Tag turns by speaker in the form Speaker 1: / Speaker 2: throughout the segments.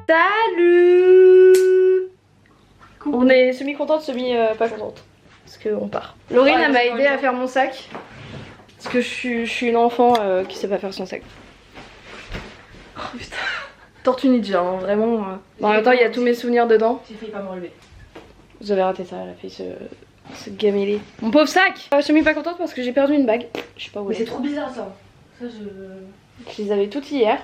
Speaker 1: Salut. On est semi-contente, semi-pas contente. Parce qu'on part. Laurine elle m'a aidé à faire mon sac. Parce que je suis une enfant qui sait pas faire son sac. Oh putain. Tortue Ninja, hein, vraiment. En même temps, il y a tous mes souvenirs dedans.
Speaker 2: J'ai failli pas me relever.
Speaker 1: Vous avez raté ça, elle a fait ce gamélé. Mon pauvre sac. Je suis pas contente parce que j'ai perdu une bague. Je sais pas où
Speaker 2: Mais
Speaker 1: elle est.
Speaker 2: c'est trop bizarre ça. Ça
Speaker 1: Je les avais toutes hier.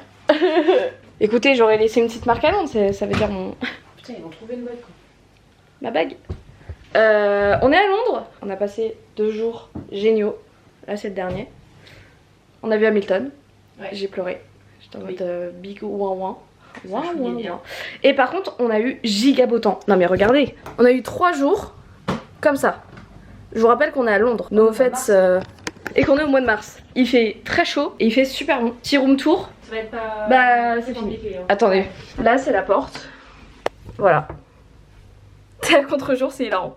Speaker 1: Écoutez, j'aurais laissé une petite marque à Londres, ça veut dire mon...
Speaker 2: Putain, ils vont trouver une bague quoi.
Speaker 1: ma bague. On est à Londres, on a passé 2 jours géniaux. Là c'est le dernier. On a vu Hamilton, ouais. J'ai pleuré. J'étais en mode big ouin ouin. Ouin, ouin, ouin. Et par contre on a eu giga beau temps. Non mais regardez, on a eu 3 jours comme ça. Je vous rappelle qu'on est à Londres, no offense, et qu'on est au mois de mars. Il fait très chaud et il fait super bon. Petit room tour.
Speaker 2: Ça va être pas...
Speaker 1: Bah c'est fini. Hein. Attendez, là c'est la porte. Voilà. C'est à contre-jour, c'est hilarant.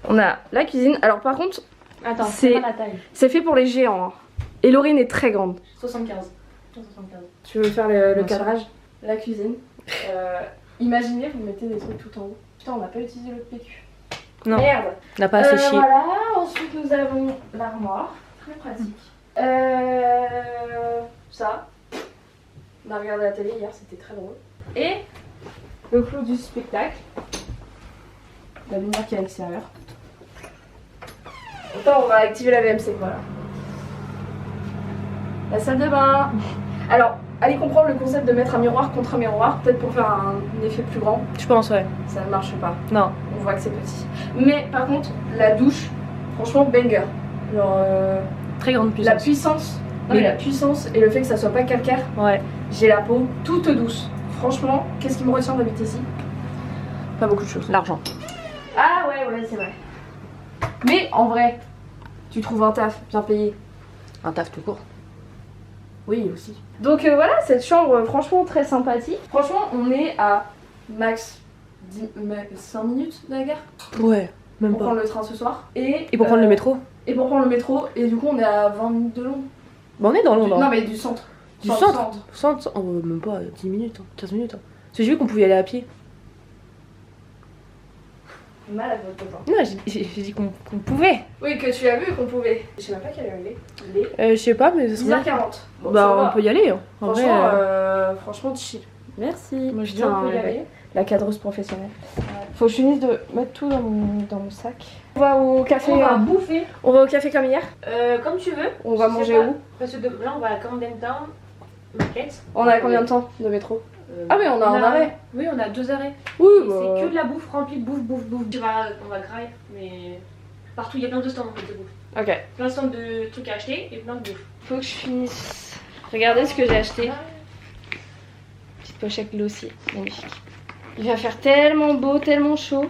Speaker 1: On a la cuisine. Alors par contre,
Speaker 2: attends, c'est pas la taille.
Speaker 1: C'est fait pour les géants. Hein. Et Laurine est très grande.
Speaker 2: 75. 75.
Speaker 1: Tu veux faire le cadrage? La cuisine. Imaginez, vous mettez des trucs tout en haut. Putain, on n'a pas utilisé le PQ.
Speaker 2: Non.
Speaker 1: Merde.
Speaker 2: On n'a pas assez chié.
Speaker 1: Voilà, ensuite nous avons l'armoire. Très pratique. Ça. On a regardé la télé hier, c'était très drôle. Et le clou du spectacle. La lumière qui est à l'extérieur. Attends, on va activer la VMC, voilà. La salle de bain. Alors, allez comprendre le concept de mettre un miroir contre un miroir, peut-être pour faire un effet plus grand.
Speaker 2: Je pense, ouais.
Speaker 1: Ça ne marche pas.
Speaker 2: Non.
Speaker 1: On voit que c'est petit. Mais par contre, la douche, franchement, banger. Genre,
Speaker 2: très grande puissance.
Speaker 1: La puissance. Non, mais la puissance et le fait que ça soit pas calcaire.
Speaker 2: Ouais.
Speaker 1: J'ai la peau toute douce. Franchement, qu'est-ce qui me retient d'habiter ici? Pas beaucoup de choses.
Speaker 2: L'argent.
Speaker 1: Ah ouais, c'est vrai. Mais en vrai, tu trouves un taf bien payé.
Speaker 2: Un taf tout court.
Speaker 1: Oui, aussi. Donc voilà, cette chambre, franchement, très sympathique. Franchement, on est à max 5 minutes de la gare.
Speaker 2: Ouais, même
Speaker 1: pour
Speaker 2: pas.
Speaker 1: Prendre le train ce soir. Et
Speaker 2: pour prendre le métro.
Speaker 1: Et pour prendre le métro. Et du coup, on est à 20 minutes de Londres.
Speaker 2: Bah, on est dans Londres.
Speaker 1: Non, mais du centre.
Speaker 2: Du centre. Oh, même pas 10 minutes, hein, 15 minutes. Hein. Parce que j'ai vu qu'on pouvait y aller à pied.
Speaker 1: Mal à votre temps.
Speaker 2: Non, j'ai dit qu'on pouvait.
Speaker 1: Oui, que tu as vu qu'on pouvait. Je sais même pas quelle heure il est.
Speaker 2: Je sais pas, mais ça serait
Speaker 1: 10h40. Bon,
Speaker 2: bah, on peut y aller. Hein. En
Speaker 1: franchement,
Speaker 2: vrai,
Speaker 1: franchement, chill.
Speaker 2: Merci.
Speaker 1: Moi, je dis on peut y aller. La cadreuse professionnelle. Faut que je finisse de mettre tout dans mon sac. On va au café.
Speaker 2: On va bouffer.
Speaker 1: On va au café comme hier.
Speaker 2: Comme tu veux.
Speaker 1: On va manger où?
Speaker 2: Parce que là, on va à Camden Town Market.
Speaker 1: On a combien de temps de métro? Ah oui, on a un arrêt.
Speaker 2: Oui, on a 2 arrêts.
Speaker 1: Oui,
Speaker 2: c'est que de la bouffe remplie de bouffe. On va grailler, mais partout il y a plein de stands en fait de bouffe.
Speaker 1: Ok.
Speaker 2: Plein de stands de trucs à acheter et plein de bouffe.
Speaker 1: Faut que je finisse. Regardez ce que j'ai acheté. Petite pochette glossy, magnifique. Il va faire tellement beau, tellement chaud.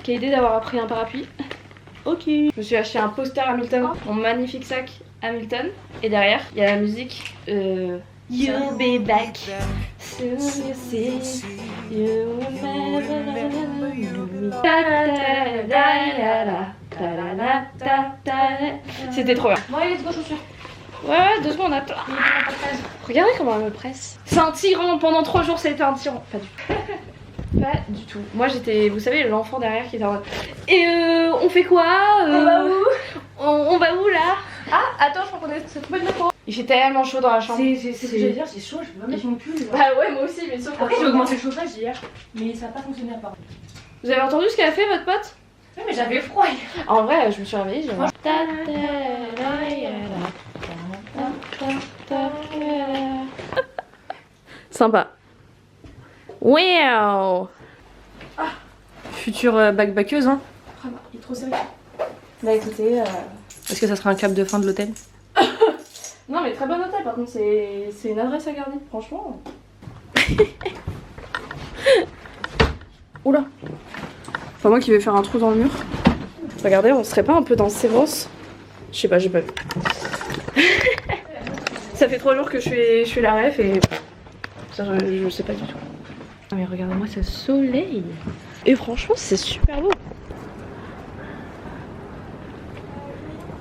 Speaker 1: Quelle idée d'avoir pris un parapluie. Ok. Je me suis acheté un poster Hamilton, mon magnifique sac Hamilton. Et derrière, il y a la musique. You'll be back soon, you see. You remember me. C'était trop bien.
Speaker 2: Bon, allez, let's go, chaussures.
Speaker 1: Ouais, 2 secondes, attends. Regardez comment elle me presse. C'est un tyran, pendant 3 jours c'était un tyran. Pas du tout. Pas du tout. Moi j'étais, vous savez, l'enfant derrière qui était en mode. Et on fait quoi
Speaker 2: On va où?
Speaker 1: On va où là?
Speaker 2: Ah, attends, je crois qu'on est trouvé le métro.
Speaker 1: Il fait tellement chaud dans la chambre.
Speaker 2: C'est ce que j'allais dire, c'est chaud, je peux pas mettre mon pull.
Speaker 1: Bah ouais, moi aussi, mais sauf
Speaker 2: après j'ai augmenté le chauffage hier, mais ça n'a pas fonctionné à part.
Speaker 1: Vous avez entendu ce qu'elle a fait votre pote?
Speaker 2: Oui, mais j'avais froid.
Speaker 1: En vrai, je me suis réveillée, Sympa. Wow.
Speaker 2: Future backpackeuse, hein.
Speaker 1: Il est trop sérieux. Bah écoutez,
Speaker 2: est-ce que ça sera un cap de fin de l'hôtel?
Speaker 1: Non mais très bon hôtel, par contre c'est une adresse à garder, franchement. Oula. Enfin moi qui vais faire un trou dans le mur. Regardez, on serait pas un peu dans Sévros? Je sais pas, j'ai pas vu. Ça fait 3 jours que je fais la ref et ça, je sais pas du tout. Ah mais regardez-moi ce soleil. Et franchement c'est super beau.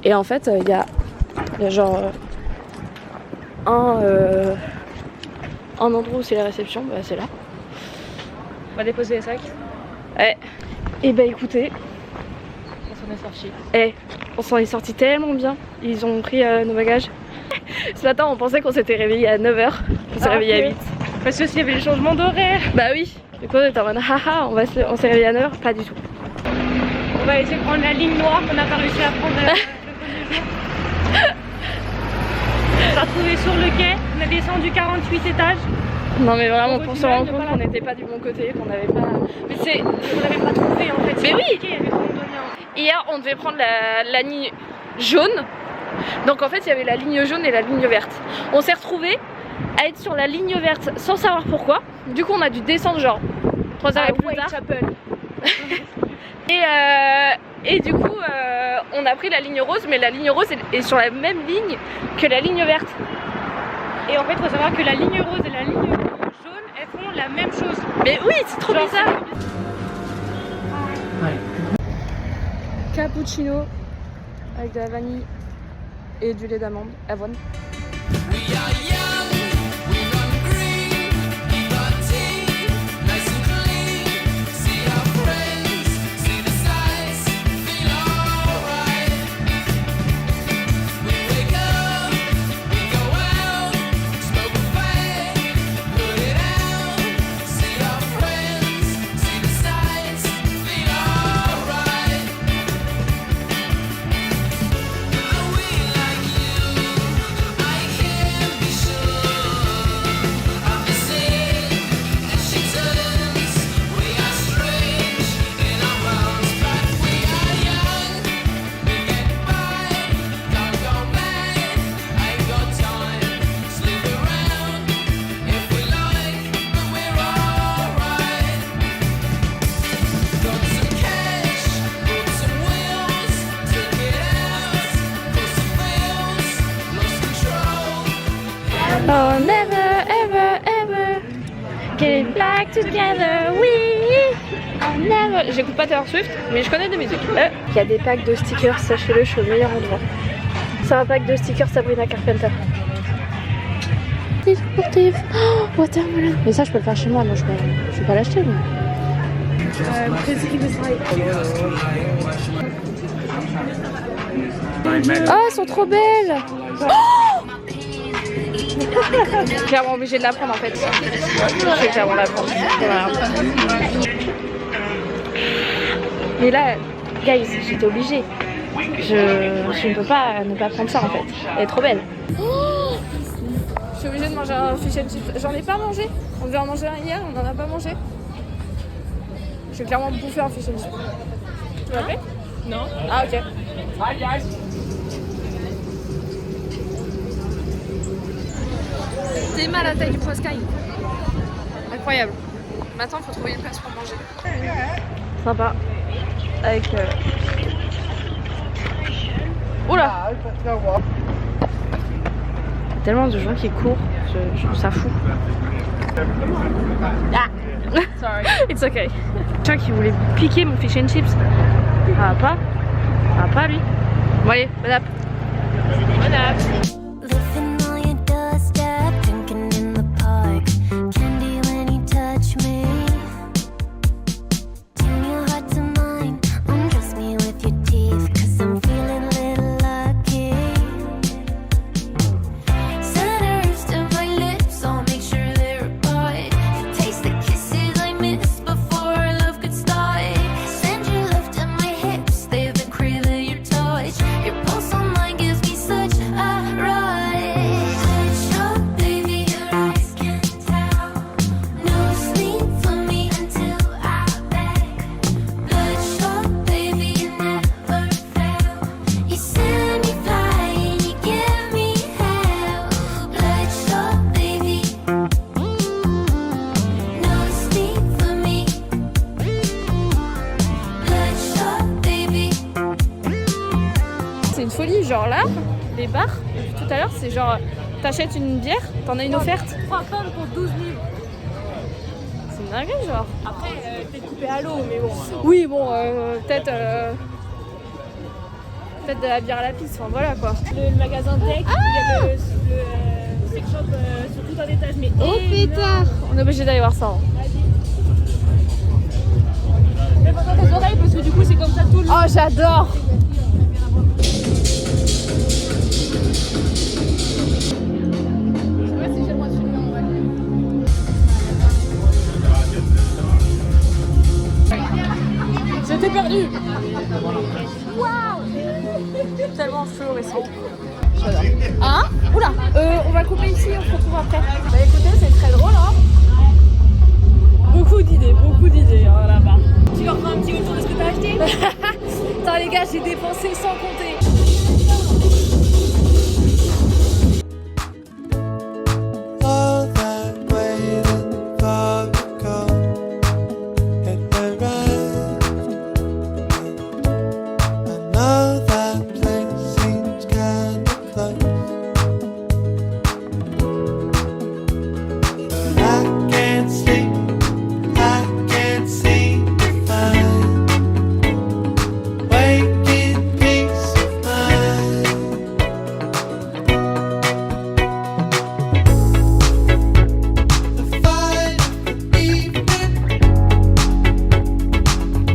Speaker 1: Et en fait, il y a genre un endroit où c'est la réception, bah c'est là.
Speaker 2: On va déposer les sacs.
Speaker 1: Ouais. Et bah écoutez,
Speaker 2: On s'en est sorti.
Speaker 1: on s'en est sorti tellement bien. Ils ont pris nos bagages. Ce matin, on pensait qu'on s'était réveillé à 9h. On s'est réveillé à 8.
Speaker 2: Parce que s'il y avait le changement d'horaire.
Speaker 1: Bah oui. Du coup, on était en mode haha, on s'est réveillé à 9h. Pas du tout.
Speaker 2: On va essayer de prendre la ligne noire qu'on n'a pas réussi à prendre le premier jour. On s'est retrouvés sur le quai. On a descendu 48 étages.
Speaker 1: Non mais vraiment,
Speaker 2: Au
Speaker 1: pour se
Speaker 2: final,
Speaker 1: rendre
Speaker 2: ne
Speaker 1: compte
Speaker 2: pas
Speaker 1: qu'on
Speaker 2: la-
Speaker 1: n'était pas du bon côté, qu'on n'avait pas... Mais c'est...
Speaker 2: On n'avait pas trouvé en fait.
Speaker 1: Mais oui.
Speaker 2: Il y avait trop de
Speaker 1: Hier, on devait prendre la ligne jaune. Donc en fait, il y avait la ligne jaune et la ligne verte. On s'est retrouvés à être sur la ligne verte sans savoir pourquoi. Du coup, on a dû descendre genre 3 heures et plus tard. Et du coup, on a pris la ligne rose, mais la ligne rose est sur la même ligne que la ligne verte.
Speaker 2: Et en fait, il faut savoir que la ligne rose et la ligne jaune, elles font la même chose.
Speaker 1: Mais oui, c'est trop
Speaker 2: Genre,
Speaker 1: bizarre. Cappuccino avec de la vanille et du lait d'amande, avoine. Oh, never, ever, ever get back together, oui. Oh, never. J'écoute pas Taylor Swift, mais je connais des musiques. Il y a des packs de stickers, sachez-le, je suis au meilleur endroit. C'est un pack de stickers Sabrina Carpenter. Oh, watermelon. Mais ça, je peux le faire chez moi, je vais pas l'acheter. Oh, elles sont trop belles. Oh, clairement obligée de la prendre en fait. Je vais clairement la prendre. Voilà. Mais là, guys, j'étais obligée. Je ne peux pas ne pas prendre ça en fait. Elle est trop belle. Oh, je suis obligée de manger un fish and chips. J'en ai pas mangé. On devait en manger un hier, on n'en a pas mangé. Je vais clairement bouffer un fish and chips. Tu m'as appelé ?
Speaker 2: Non.
Speaker 1: Ah ok.
Speaker 3: Hi guys.
Speaker 1: T'es mal à la taille du poiscaille. Incroyable. Maintenant, il faut trouver une place pour manger. Sympa. Avec... Oula! Il y a tellement de gens qui courent. Je trouve ça fou. Ah!
Speaker 2: Sorry.
Speaker 1: It's okay. Tiens, qui voulait piquer mon fish and chips. Ah, pas? Ah, pas lui. Bon, allez, bon app.
Speaker 2: Bon app.
Speaker 4: Living on your doorstep, drinking in the park. Candy when you touch me. Turn your heart to mine. Undress me with your teeth, 'cause I'm feeling a little lucky. Centers to my lips, I'll make sure they're apart. Taste the kisses I missed before our love could start. Send your love to my hips, they've been craving your touch. Your pulse on mine gives me such a rush. Show, baby, your eyes can tell. No sleep for me until I beg. Bloodshot, baby, you never fail. You send me flying, you give me hell. Bloodshot, baby. No sleep for me. Bloodshot, baby.
Speaker 1: C'est une folie, genre là, les bars, tout à l'heure, c'est genre, t'achètes une bière, t'en as une offerte.
Speaker 2: 3 pommes pour 12 000.
Speaker 1: C'est une dinguerie, genre.
Speaker 2: Après, peut-être coupé à l'eau, mais bon.
Speaker 1: Oui, bon, peut-être. peut-être de la bière à la pisse, enfin voilà quoi.
Speaker 2: Le magasin Tech, il y a le sex shop sur tout un étage, mais
Speaker 1: Oh pétard! On est obligé d'aller voir ça. Hein.
Speaker 2: Mets pas dans tes oreilles parce que du coup c'est comme ça tout le long.
Speaker 1: Oh j'adore!
Speaker 2: J'étais perdue.
Speaker 1: Tellement fluorescent. J'adore. Hein? Oula! On va couper ici, on se retrouve après. Bah écoutez, c'est très drôle hein.
Speaker 2: Beaucoup d'idées hein, là-bas. Tu leur prends un petit retour de ce que t'as acheté?
Speaker 1: Attends les gars, j'ai dépensé sans compter.
Speaker 3: All that waiting for the call, hit the rest. I know that place seems kinda close, but I can't sleep, I can't seem to find waking peace of mind. The fire of the evening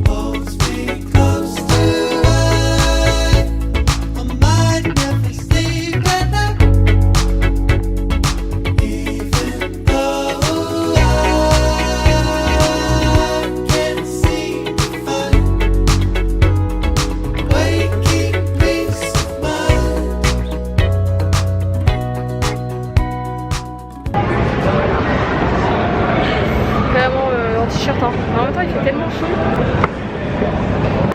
Speaker 3: holds me close to life. I might never sleep at night, even though I can't seem to find waking peace of mind.
Speaker 1: Vraiment en t-shirt hein. En même temps il fait tellement chaud.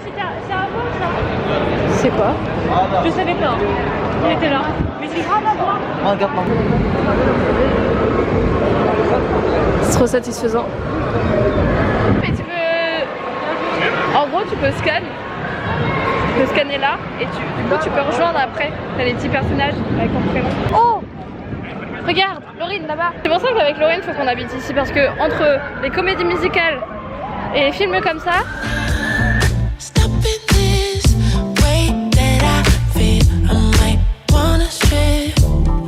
Speaker 2: C'est à voir ça?
Speaker 1: C'est quoi?
Speaker 2: Je savais pas. Hein. Il était là. Mais c'est grave à voir.
Speaker 1: C'est trop satisfaisant. Mais tu peux... En gros tu peux scanner. Tu peux scanner là et du coup tu peux rejoindre après. T'as les petits personnages avec ton prénom. Oh! Regarde, Laurine là-bas. C'est pour ça qu'avec Laurine faut qu'on habite ici parce que entre les comédies musicales et les films comme ça,
Speaker 4: Stopping this way that I feel, I might wanna strip.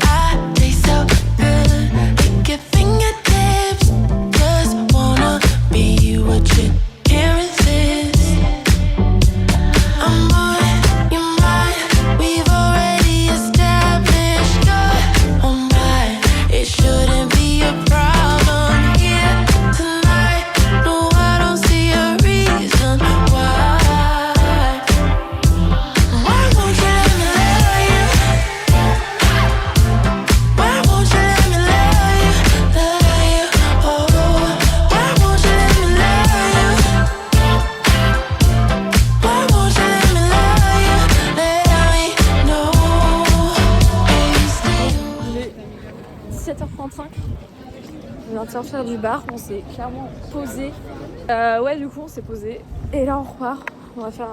Speaker 4: I taste so good, lick your fingertips. Just wanna be you, what you can't resist. I'm on your mind, we've already established you're on mine. It shouldn't be a problem here tonight. No, I don't see a reason why. Why won't you let me love you? Why won't you let me love you? Oh, why won't you let me love you? Why won't you let me love you? Let me know. Baby, stay.
Speaker 1: il est 17h35. On vient de sortir du bar, on s'est clairement posé. Ouais du coup on s'est posé. Et là on repart. On va faire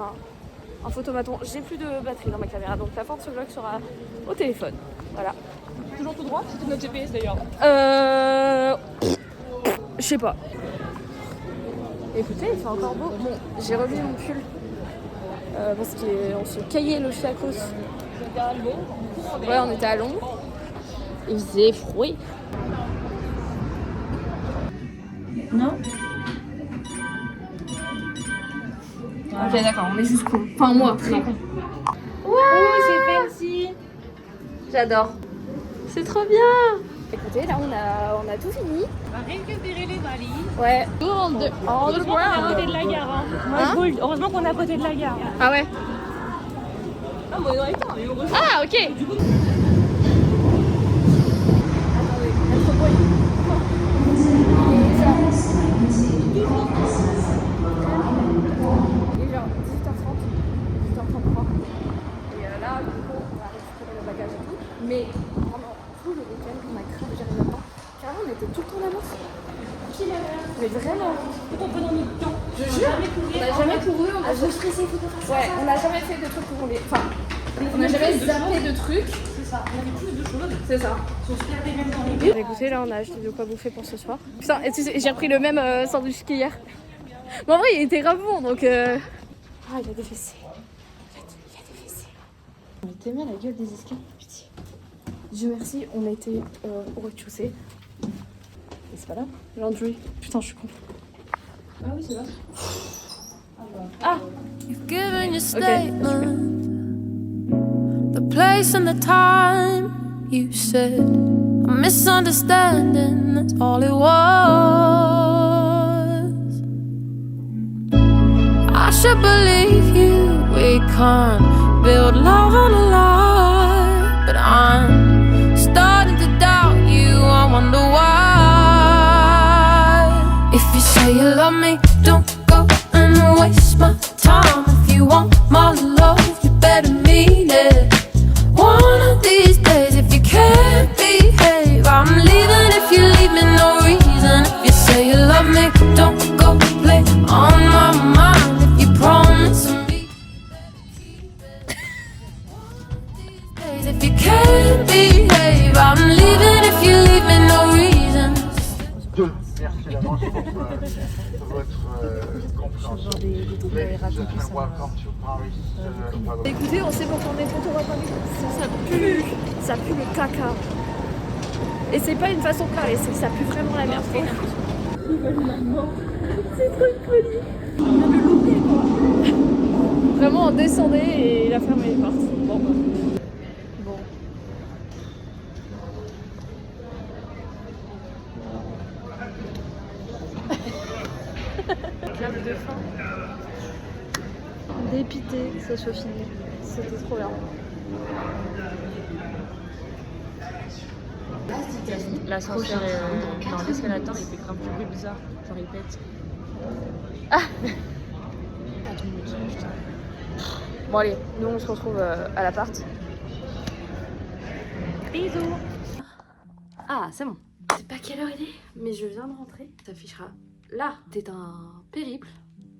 Speaker 1: un photomaton. J'ai plus de batterie dans ma caméra donc la fin de ce vlog sera au téléphone. Voilà.
Speaker 2: Toujours tout droit? C'était notre GPS d'ailleurs.
Speaker 1: Je sais pas. Écoutez, il fait encore beau. Bon, j'ai remis mon pull parce qu'on se caillait le chacos.
Speaker 2: C'était à Londres.
Speaker 1: Ouais, on était à Londres. Il faisait froid.
Speaker 2: Non?
Speaker 1: Ok, d'accord, on est juste con. Enfin, moi, très con.
Speaker 2: Oh, c'est fancy.
Speaker 1: J'adore. C'est trop bien. Écoutez, là, on a tout fini.
Speaker 2: On va récupérer les valises.
Speaker 1: Ouais.
Speaker 2: Heureusement qu'on est à côté de la gare. Hein. Moi,
Speaker 1: Hein?
Speaker 2: je roule. Heureusement qu'on est à côté de la gare.
Speaker 1: Ah ouais.
Speaker 2: Ah, moi, on est dans les mais heureusement.
Speaker 1: Ah, ok. Il est genre 18h30, 18h33. Et là, du coup, on va récupérer le bagage et tout. Mais pendant tout le week-end, on a grave géré notre temps. Carrément, on était tout le temps en avance. Mais vraiment.
Speaker 2: Faut qu'on prenne notre temps.
Speaker 1: Je jure, on n'a jamais couru, on a jamais stressé, faut qu'on fasse ça. Ouais, on n'a jamais fait de trucs pour les. Enfin, on n'a jamais zappé de trucs.
Speaker 2: C'est ça. On avait plus de choses.
Speaker 1: C'est ça.
Speaker 2: On se perdait même dans les
Speaker 1: Bah, écoutez, là on a acheté de quoi bouffer pour ce soir. Putain, et tu sais, j'ai repris le même sandwich qu'hier. Mais en vrai, il était grave bon donc. Ah, il a des fessées. Il a des fessées. On était mis à la gueule des escaliers, pitié. Dieu merci, on était au rez-de-chaussée. Et c'est pas là. Laundry. Putain, je suis con.
Speaker 2: Ah oui, c'est là.
Speaker 1: Ah,
Speaker 4: You've given your
Speaker 1: super.
Speaker 4: statement, the place and the time. You said a misunderstanding, that's all it was. I should believe you, we can't build love on a lie, but I'm starting to doubt you, I wonder why. If you say you love me, don't go and waste my time. If you want my love, you better mean it. One of these days, if you can't behave, I'm leaving. If you leave me no reason, if you say you love me, don't go play on my mind. If you promise me, keep it. One of these days, if you can't behave, I'm leaving. If you leave me no reason.
Speaker 5: Merci d'avance pour votre compréhension. Ladies and gentlemen, welcome to Paris.
Speaker 1: écoutez, on sait pourquoi on est trop ça pue le caca. Et c'est pas une façon de parler, c'est que ça pue vraiment la merde. C'est trop une folie. On vient de louper quoi. Vraiment on descendait et la ferme est partie. Bon. Clap de fin. Dépité que ça soit fini. C'était trop bien.
Speaker 2: L'ascenseur dans l'escalator, il fait grave du bruit bizarre. Genre il pète.
Speaker 1: Bon allez, nous on se retrouve à l'appart. Bisous. Ah c'est bon. Je sais pas quelle heure il est, mais je viens de rentrer. Ça affichera là. C'est un périple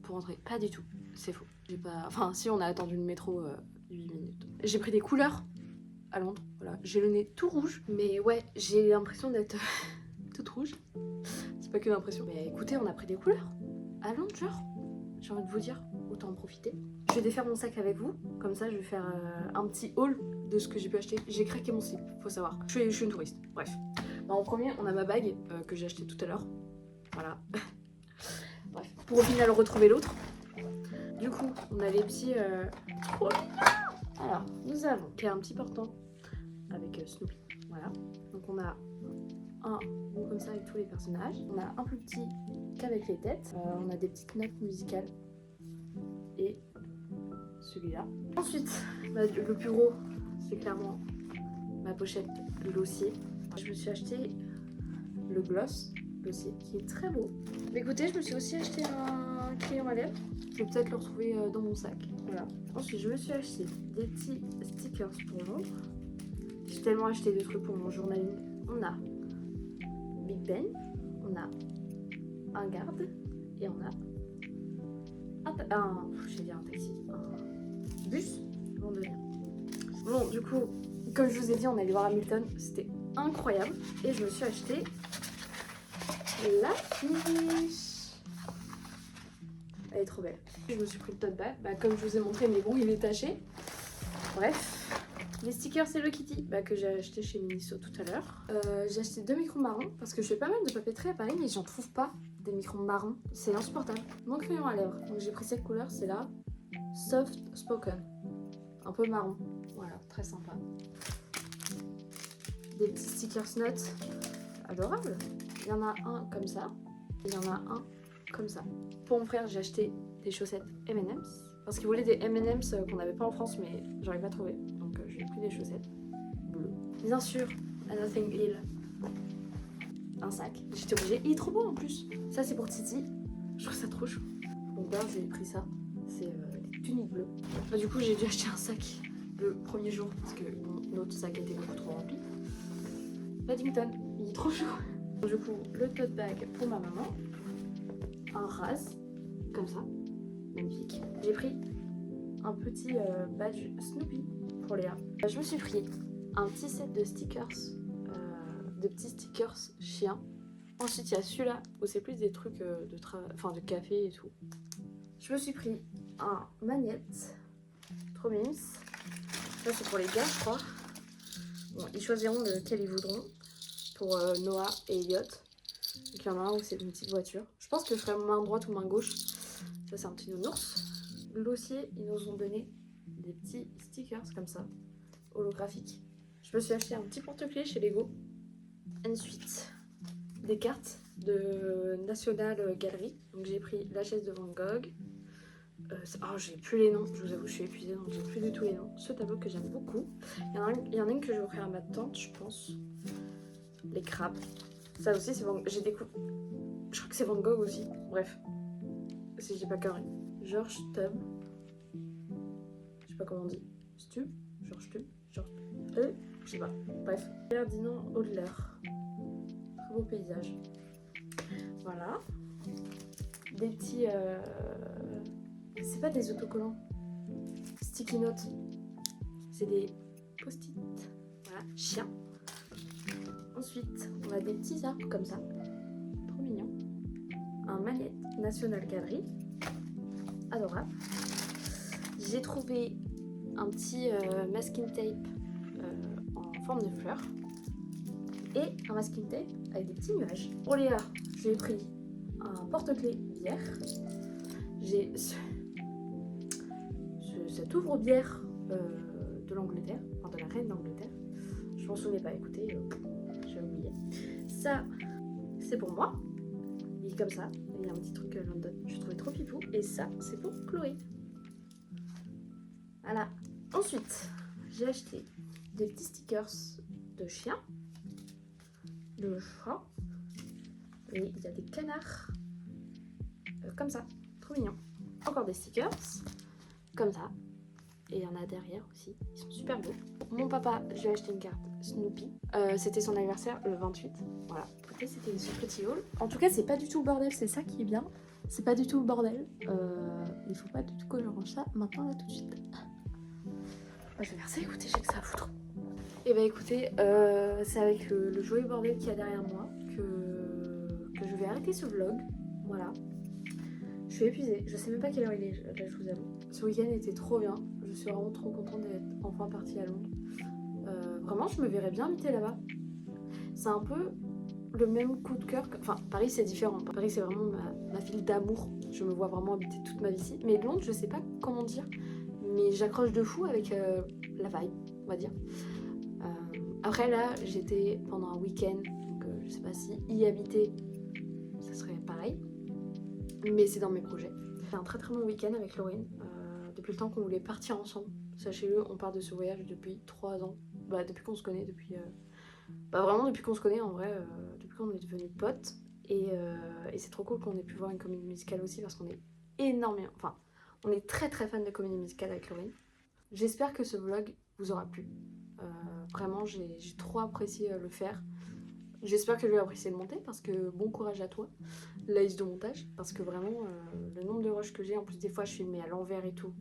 Speaker 1: pour rentrer. Pas du tout. C'est faux. J'ai pas. Enfin si, on a attendu le métro 8 minutes. J'ai pris des couleurs à Londres. Voilà. J'ai le nez tout rouge. Mais ouais, j'ai l'impression d'être toute rouge. C'est pas que l'impression. Mais écoutez, on a pris des couleurs à Londres, genre. J'ai envie de vous dire, autant en profiter. Je vais défaire mon sac avec vous. Comme ça, je vais faire un petit haul de ce que j'ai pu acheter. J'ai craqué mon slip, faut savoir. Je suis une touriste. Bref. Bah, en premier, on a ma bague que j'ai achetée tout à l'heure. Voilà. Bref. Pour au final retrouver l'autre. Du coup, on a les petits... Alors, nous avons fait un petit portant avec Snoopy. Voilà. Donc on a un rond comme ça avec tous les personnages. On a un plus petit qu'avec les têtes. On a des petites notes musicales. Et celui-là. Ensuite, le plus gros, c'est clairement ma pochette Glossier. Je me suis acheté le gloss Glossier qui est très beau. Mais écoutez, je me suis aussi acheté un crayon à lèvres. Je vais peut-être le retrouver dans mon sac. Voilà. Ensuite, je me suis acheté des petits stickers pour Londres. J'ai tellement acheté de trucs pour mon journaling. On a Big Ben, on a un garde et on a j'ai dit un taxi, un bus londonien. Bon, du coup, comme je vous ai dit, on allait voir Hamilton, c'était incroyable. Et je me suis acheté l'affiche. Elle est trop belle. Je me suis pris le tote bag, comme je vous ai montré, mais bon, il est taché. Bref. Les stickers Hello Kitty que j'ai acheté chez Miniso tout à l'heure. J'ai acheté 2 micros marrons parce que je fais pas mal de papeterie à Paris mais j'en trouve pas des micros marrons. C'est insupportable. Mon crayon à lèvres, donc j'ai pris cette couleur, c'est là. Soft Spoken. Un peu marron. Voilà, très sympa. Des petits stickers notes adorables. Il y en a un comme ça. Et il y en a un comme ça. Pour mon frère, j'ai acheté des chaussettes M&M's. Parce qu'il voulait des M&M's qu'on n'avait pas en France mais j'aurais pas trouvé. Donc j'ai pris des chaussettes bleues. Bien sûr, à Nothing Hill. Un sac. J'étais obligée. Il est trop beau en plus. Ça c'est pour Titi. Je trouve ça trop chou. Donc là j'ai pris ça. C'est les tuniques bleues. Du coup j'ai dû acheter un sac le premier jour parce que l'autre sac était beaucoup trop rempli. Paddington, il est trop chou. Du coup le tote bag pour ma maman. Un rase. Comme ça. Magnifique. J'ai pris un petit badge Snoopy pour Léa. Je me suis pris un petit set de stickers, de petits stickers chiens. Ensuite, il y a celui-là où c'est plus des trucs de café et tout. Je me suis pris un magnette, trop mimes. Ça c'est pour les gars je crois. Bon, ils choisiront lequel ils voudront pour Noah et Elliot. Donc il y en a un où c'est une petite voiture. Je pense que je ferai main droite ou main gauche. Ça c'est un petit nounours. L'ossier, ils nous ont donné des petits stickers comme ça, holographiques. Je me suis acheté un petit porte-clés chez Lego. Ensuite, des cartes de National Gallery. Donc j'ai pris la chaise de Van Gogh. Oh, j'ai plus les noms, je vous avoue, je suis épuisée donc j'ai plus du tout les noms. Ce tableau que j'aime beaucoup. Il y en a une que je vais offrir à ma tante, je pense. Les crabes. Ça aussi, c'est Van Gogh. J'ai découvert. Je crois que c'est Van Gogh aussi. Bref. Si j'ai pas carré. George Stubb. Je sais pas comment on dit. Stubb George Stubb je sais pas. Bref. Ferdinand Hodler. Très beau paysage. Voilà. Des petits. C'est pas des autocollants. Sticky notes. C'est des post-it. Voilà. Chien. Ensuite, on a des petits arbres comme ça. Trop mignon. Un magnète National Gallery. Adorable. J'ai trouvé un petit masking tape en forme de fleur. Et un masking tape avec des petits nuages. Pour Léa, j'ai pris un porte-clés bière. J'ai cette ouvre-bière de l'Angleterre, enfin de la reine d'Angleterre. Je m'en souvenais pas, écoutez, j'ai oublié. Ça, c'est pour moi. Il est comme ça, il y a un petit truc London. Je trouvais trop pipou. Et ça, c'est pour Chloé. Voilà. Ensuite, j'ai acheté des petits stickers de chiens, de chat. Et il y a des canards comme ça, trop mignon. Encore des stickers comme ça. Et il y en a derrière aussi, ils sont super beaux. Mon papa, je lui ai acheté une carte Snoopy. C'était son anniversaire le 28. Voilà, écoutez, c'était ce petit haul. En tout cas, c'est pas du tout le bordel, c'est ça qui est bien. C'est pas du tout le bordel. Il faut pas du tout que je range ça maintenant, là, tout de suite. Je vais faire ça, écoutez, j'ai que ça à foutre. Et bah écoutez, c'est avec le joyeux bordel qu'il y a derrière moi que je vais arrêter ce vlog. Voilà. Je suis épuisée, je sais même pas quelle heure il est, là je vous avoue. Ce week-end était trop bien, je suis vraiment trop contente d'être enfin partie à Londres. Vraiment, je me verrais bien habiter là-bas. C'est un peu le même coup de cœur que... Enfin, Paris c'est différent, Paris c'est vraiment ma ville d'amour. Je me vois vraiment habiter toute ma vie ici. Mais Londres, je sais pas comment dire, mais j'accroche de fou avec la vibe, on va dire. Après là, j'étais pendant un week-end, donc je sais pas si y habiter, ça serait pareil. Mais c'est dans mes projets. C'est un très très bon week-end avec Laurine. Depuis le temps qu'on voulait partir ensemble. Sachez-le, on part de ce voyage depuis 3 ans. Bah depuis qu'on se connaît, vraiment depuis qu'on se connaît en vrai, depuis qu'on est devenus potes. Et c'est trop cool qu'on ait pu voir une comédie musicale aussi parce qu'on est énormément... Enfin, on est très très fan de comédie musicale avec Laurine. J'espère que ce vlog vous aura plu. Vraiment, j'ai trop apprécié le faire. J'espère que je vais apprécier le monter parce que bon courage à toi, la liste de montage, parce que vraiment le nombre de rushs que j'ai, en plus des fois je filmais à l'envers et tout.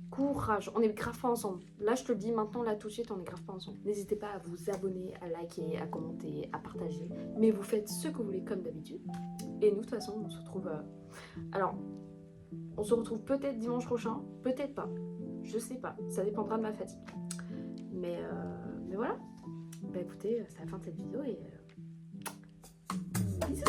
Speaker 1: Courage, on est grave pas ensemble. Là je te le dis maintenant, là tout de suite, on est grave pas ensemble. N'hésitez pas à vous abonner, à liker, à commenter, à partager. Mais vous faites ce que vous voulez comme d'habitude. Et nous de toute façon on se retrouve... Alors, on se retrouve peut-être dimanche prochain, peut-être pas. Je sais pas, ça dépendra de ma fatigue. Mais voilà. Bah écoutez, c'est la fin de cette vidéo et bisous.